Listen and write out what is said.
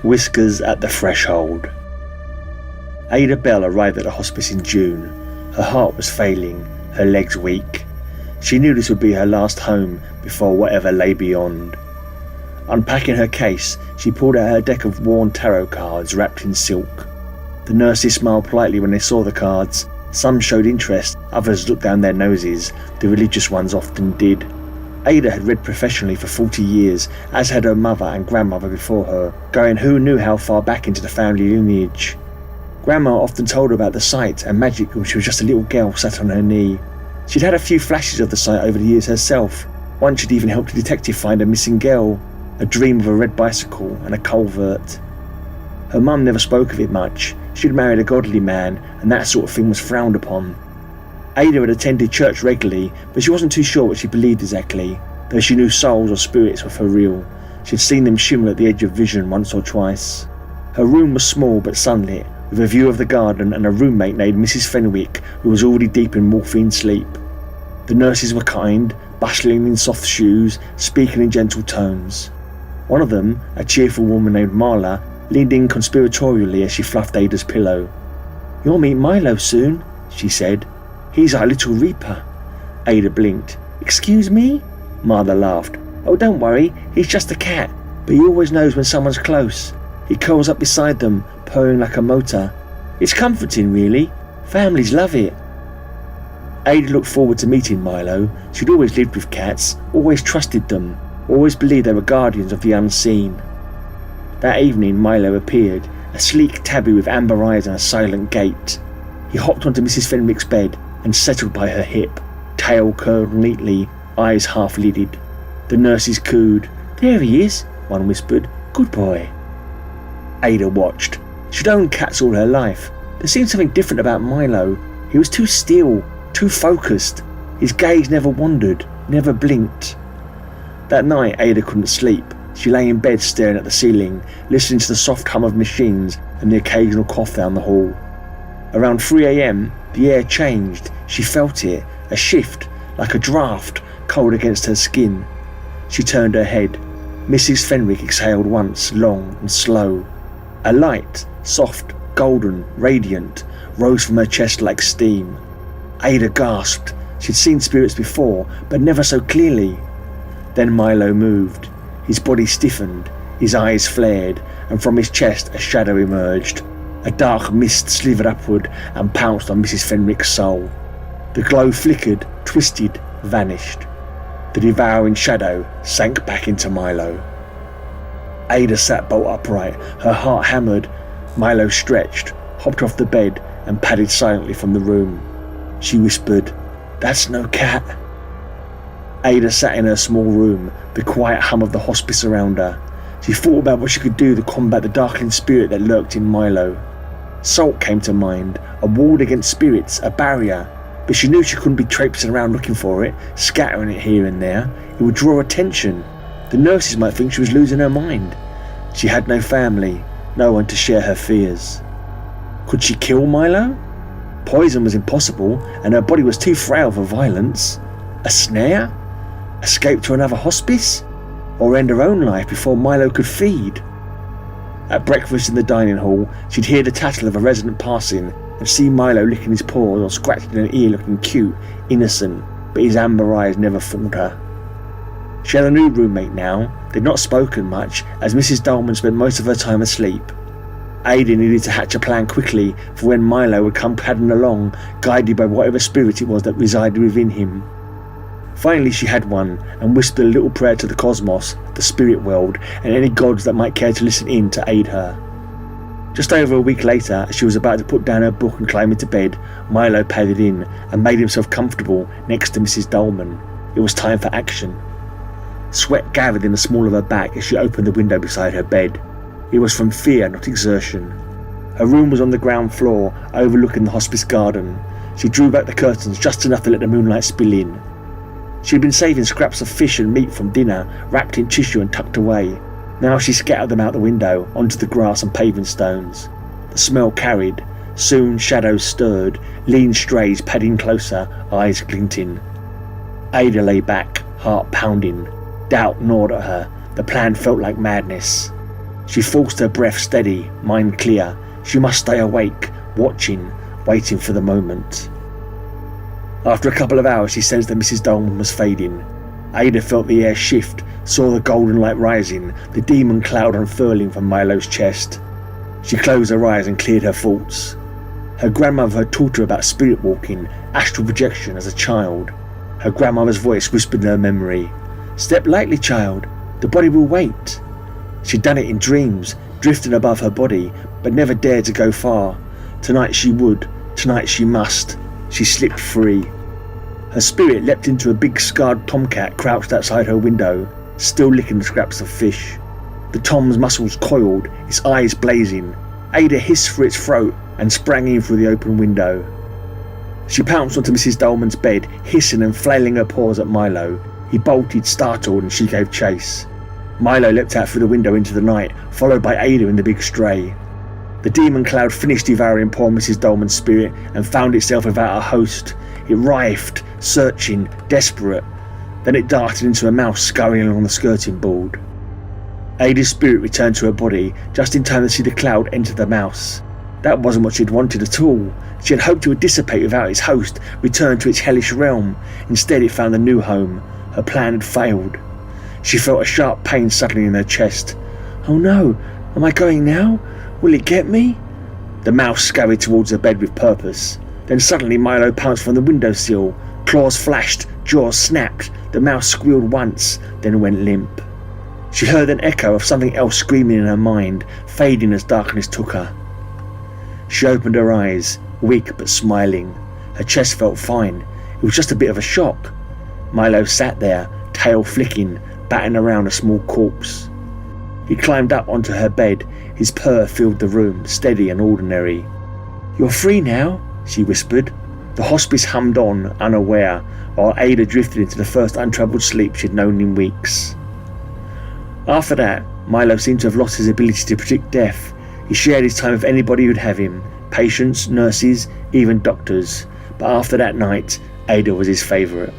Whiskers at the threshold. Ada Bell arrived at the hospice in June. Her heart was failing, her legs weak. She knew this would be her last home before whatever lay beyond. Unpacking her case, she pulled out her deck of worn tarot cards wrapped in silk. The nurses smiled politely when they saw the cards. Some showed interest, others looked down their noses. The religious ones often did. Ada had read professionally for 40 years, as had her mother and grandmother before her, going who knew how far back into the family lineage. Grandma often told her about the site and magic when she was just a little girl sat on her knee. She'd had a few flashes of the site over the years herself. Once she'd even helped a detective find a missing girl, a dream of a red bicycle and a culvert. Her mum never spoke of it much. She'd married a godly man, and that sort of thing was frowned upon. Ada had attended church regularly, but she wasn't too sure what she believed exactly, though she knew souls or spirits were for real. She'd seen them shimmer at the edge of vision once or twice. Her room was small but sunlit, with a view of the garden and a roommate named Mrs. Fenwick, who was already deep in morphine sleep. The nurses were kind, bustling in soft shoes, speaking in gentle tones. One of them, a cheerful woman named Marla, leaned in conspiratorially as she fluffed Ada's pillow. "You'll meet Milo soon," she said. "He's our little reaper." Ada blinked. "Excuse me?" Marla laughed. "Oh, don't worry, he's just a cat, but he always knows when someone's close. He curls up beside them, purring like a motor. It's comforting, really. Families love it." Ada looked forward to meeting Milo. She'd always lived with cats, always trusted them, always believed they were guardians of the unseen. That evening Milo appeared, a sleek tabby with amber eyes and a silent gait. He hopped onto Mrs. Fenwick's bed and settled by her hip, tail curled neatly, eyes half-lidded. The nurses cooed. "There he is," one whispered. "Good boy." Ada watched. She'd owned cats all her life. There seemed something different about Milo. He was too still, too focused. His gaze never wandered, never blinked. That night Ada couldn't sleep. She lay in bed staring at the ceiling, listening to the soft hum of machines and the occasional cough down the hall. Around 3 a.m, the air changed. She felt it, a shift, like a draft, cold against her skin. She turned her head. Mrs. Fenwick exhaled once, long and slow. A light, soft, golden, radiant, rose from her chest like steam. Ada gasped. She'd seen spirits before, but never so clearly. Then Milo moved. His body stiffened, his eyes flared, and from his chest a shadow emerged. A dark mist slithered upward and pounced on Mrs. Fenwick's soul. The glow flickered, twisted, vanished. The devouring shadow sank back into Milo. Ada sat bolt upright, her heart hammered. Milo stretched, hopped off the bed, and padded silently from the room. She whispered, "That's no cat." Ada sat in her small room, the quiet hum of the hospice around her. She thought about what she could do to combat the darkening spirit that lurked in Milo. Salt came to mind, a ward against spirits, a barrier, but she knew she couldn't be traipsing around looking for it, scattering it here and there. It would draw attention. The nurses might think she was losing her mind. She had no family, no one to share her fears. Could she kill Milo? Poison was impossible, and her body was too frail for violence. A snare? Escape to another hospice? Or end her own life before Milo could feed? At breakfast in the dining hall, she'd hear the tattle of a resident passing and see Milo licking his paws or scratching an ear looking cute, innocent, but his amber eyes never fooled her. She had a new roommate now. They'd not spoken much, as Mrs. Dolman spent most of her time asleep. Ada needed to hatch a plan quickly for when Milo would come padding along, guided by whatever spirit it was that resided within him. Finally she had one, and whispered a little prayer to the cosmos, the spirit world, and any gods that might care to listen in to aid her. Just over a week later, as she was about to put down her book and climb into bed, Milo padded in and made himself comfortable next to Mrs. Dolman. It was time for action. Sweat gathered in the small of her back as she opened the window beside her bed. It was from fear, not exertion. Her room was on the ground floor, overlooking the hospice garden. She drew back the curtains just enough to let the moonlight spill in. She had been saving scraps of fish and meat from dinner, wrapped in tissue and tucked away. Now she scattered them out the window, onto the grass and paving stones. The smell carried. Soon shadows stirred, lean strays padding closer, eyes glinting. Ada lay back, heart pounding. Doubt gnawed at her. The plan felt like madness. She forced her breath steady, mind clear. She must stay awake, watching, waiting for the moment. After a couple of hours, she sensed that Mrs. Dolman was fading. Ada felt the air shift, saw the golden light rising, the demon cloud unfurling from Milo's chest. She closed her eyes and cleared her thoughts. Her grandmother had taught her about spirit walking, astral projection as a child. Her grandmother's voice whispered in her memory, "Step lightly, child, the body will wait." She'd done it in dreams, drifting above her body, but never dared to go far. Tonight she would, tonight she must. She slipped free. Her spirit leapt into a big scarred tomcat crouched outside her window, still licking the scraps of fish. The tom's muscles coiled, its eyes blazing. Ada hissed through its throat and sprang in through the open window. She pounced onto Mrs. Dolman's bed, hissing and flailing her paws at Milo. He bolted, startled, and she gave chase. Milo leapt out through the window into the night, followed by Ada in the big stray. The demon cloud finished devouring poor Mrs. Dolman's spirit and found itself without a host. It writhed, searching, desperate. Then it darted into a mouse scurrying along the skirting board. Ada's spirit returned to her body, just in time to see the cloud enter the mouse. That wasn't what she'd wanted at all. She had hoped it would dissipate without its host, return to its hellish realm. Instead it found a new home. Her plan had failed. She felt a sharp pain suddenly in her chest. "Oh no, am I going now? Will it get me?" The mouse scurried towards her bed with purpose. Then suddenly Milo pounced from the windowsill. Claws flashed, jaws snapped. The mouse squealed once, then went limp. She heard an echo of something else screaming in her mind, fading as darkness took her. She opened her eyes, weak but smiling. Her chest felt fine. It was just a bit of a shock. Milo sat there, tail flicking, batting around a small corpse. He climbed up onto her bed. His purr filled the room, steady and ordinary. "You're free now," she whispered. The hospice hummed on, unaware, while Ada drifted into the first untroubled sleep she'd known in weeks. After that, Milo seemed to have lost his ability to predict death. He shared his time with anybody who'd have him, patients, nurses, even doctors. But after that night, Ada was his favourite.